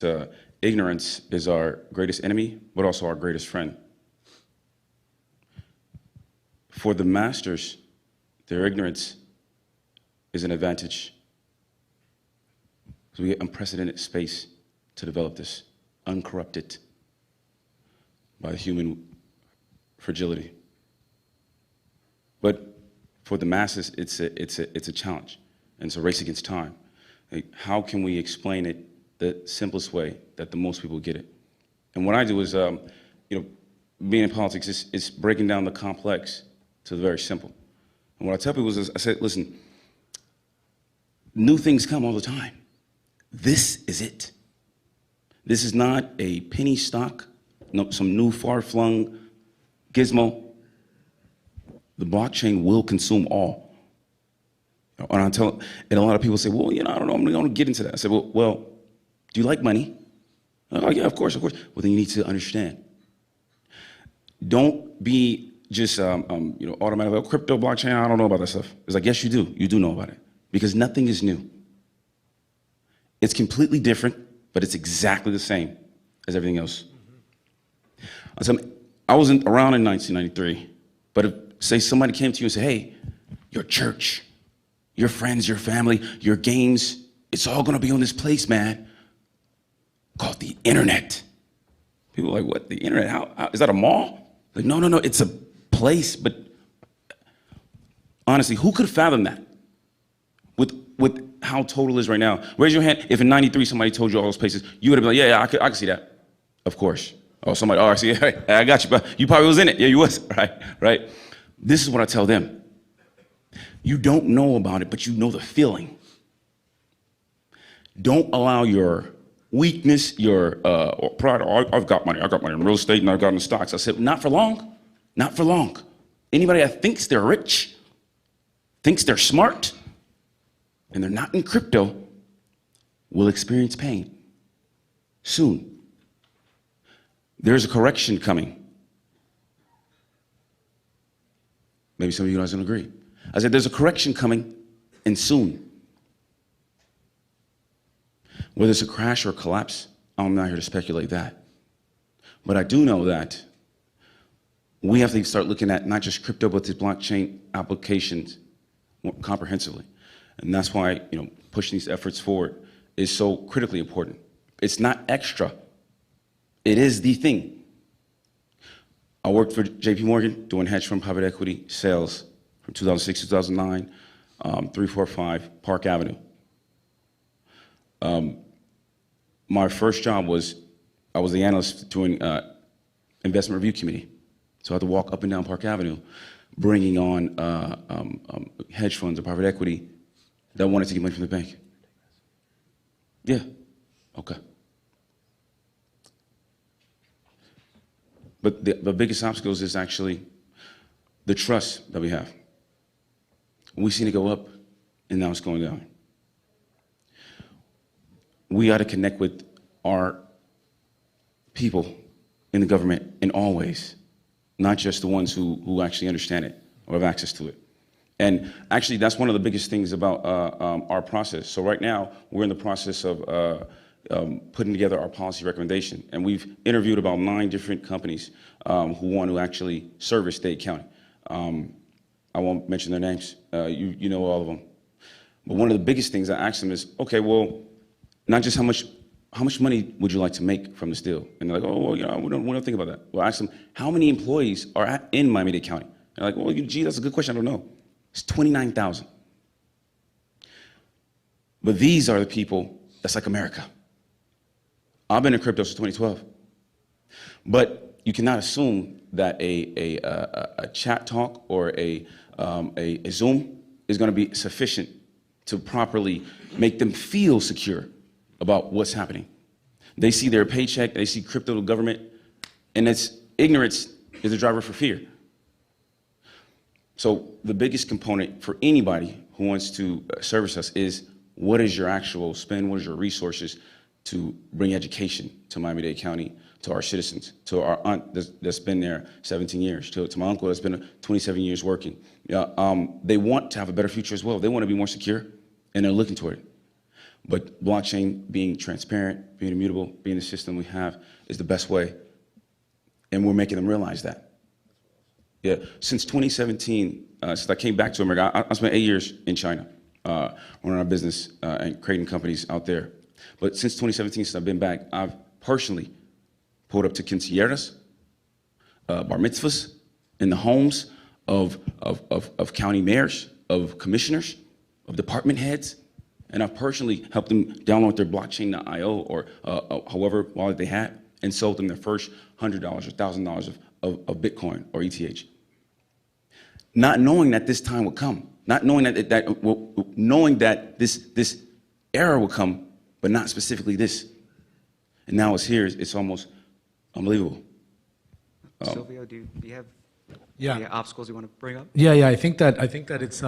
uh, ignorance is our greatest enemy, but also our greatest friend. For the masters, their ignorance is an advantage. So we get unprecedented space to develop this, uncorrupted by human fragility. But for the masses, it's a challenge, and it's a race against time. Like, how can we explain it the simplest way that the most people get it? And what I do is, being in politics is breaking down the complex to the very simple. And what I tell people is, I said, listen, new things come all the time. This is it. This is not a penny stock, some new far-flung gizmo. The blockchain will consume all. And a lot of people say, well, I don't know, I'm going to get into that. I said, well, do you like money? Oh, yeah, of course. Well, then you need to understand. Don't be just, automatically, oh, crypto, blockchain, I don't know about that stuff. It's like, yes, you do. You do know about it. Because nothing is new. It's completely different, but it's exactly the same as everything else. I wasn't around in 1993, but if, say, somebody came to you and said, hey, your church, your friends, your family, your games, it's all going to be on this place, man, called the internet. People are like, what, the internet? How is that a mall? Like, no, it's a place. But honestly, who could fathom that with how total is right now? Raise your hand if in 93 somebody told you all those places. You would have been like, yeah, I could see that. Of course. Oh, somebody, I see it. I got you, but you probably was in it. Yeah, you was, right? This is what I tell them. You don't know about it, but you know the feeling. Don't allow your weakness, your pride. Oh, I've got money in real estate and I've got in stocks. I said, not for long, not for long. Anybody that thinks they're rich, thinks they're smart, and they're not in crypto will experience pain soon. There's a correction coming. Maybe some of you guys don't agree. I said, there's a correction coming, and soon. Whether it's a crash or a collapse, I'm not here to speculate that. But I do know that we have to start looking at not just crypto, but the blockchain applications more comprehensively. And that's why, pushing these efforts forward is so critically important. It's not extra. It is the thing. I worked for JP Morgan doing hedge fund private equity sales from 2006 to 2009, 345 Park Avenue. My first job was, I was the analyst doing investment review committee. So I had to walk up and down Park Avenue, bringing on hedge funds or private equity that wanted to get money from the bank. Yeah, okay. But the biggest obstacles is actually the trust that we have. We've seen it go up, and now it's going down. We got to connect with our people in the government in all ways, not just the ones who actually understand it or have access to it. And actually, that's one of the biggest things about our process. So right now, we're in the process of putting together our policy recommendation. And we've interviewed about 9 different companies who want to actually service Dade County. I won't mention their names. You know all of them. But one of the biggest things I asked them is, okay, well, not just how much money would you like to make from this deal? And they're like, oh, well, we don't think about that. Well, I asked them, how many employees are in Miami-Dade County? And they're like, well, gee, that's a good question. I don't know. It's 29,000. But these are the people that's like America. I've been in crypto since 2012. But you cannot assume that a chat talk or a Zoom is going to be sufficient to properly make them feel secure about what's happening. They see their paycheck, they see crypto government, and it's ignorance is the driver for fear. So the biggest component for anybody who wants to service us is, what is your actual spend, what is your resources to bring education to Miami-Dade County, to our citizens, to our aunt that's been there 17 years, to my uncle that's been 27 years working. They want to have a better future as well. They want to be more secure, and they're looking toward it. But blockchain being transparent, being immutable, being the system we have is the best way. And we're making them realize that. Yeah, since 2017, since I came back to America, I spent 8 years in China, running our business and creating companies out there. But since 2017, since I've been back, I've personally pulled up to quinceañeras, bar mitzvahs, in the homes of county mayors, of commissioners, of department heads, and I've personally helped them download their blockchain.io or however wallet they had, and sold them their first $100 or $1,000 of Bitcoin or ETH. Not knowing that this time would come, not knowing knowing that this era would come, but not specifically this. And now it's here. It's almost unbelievable. Silvio, do you have any obstacles you want to bring up? Yeah. I think that it's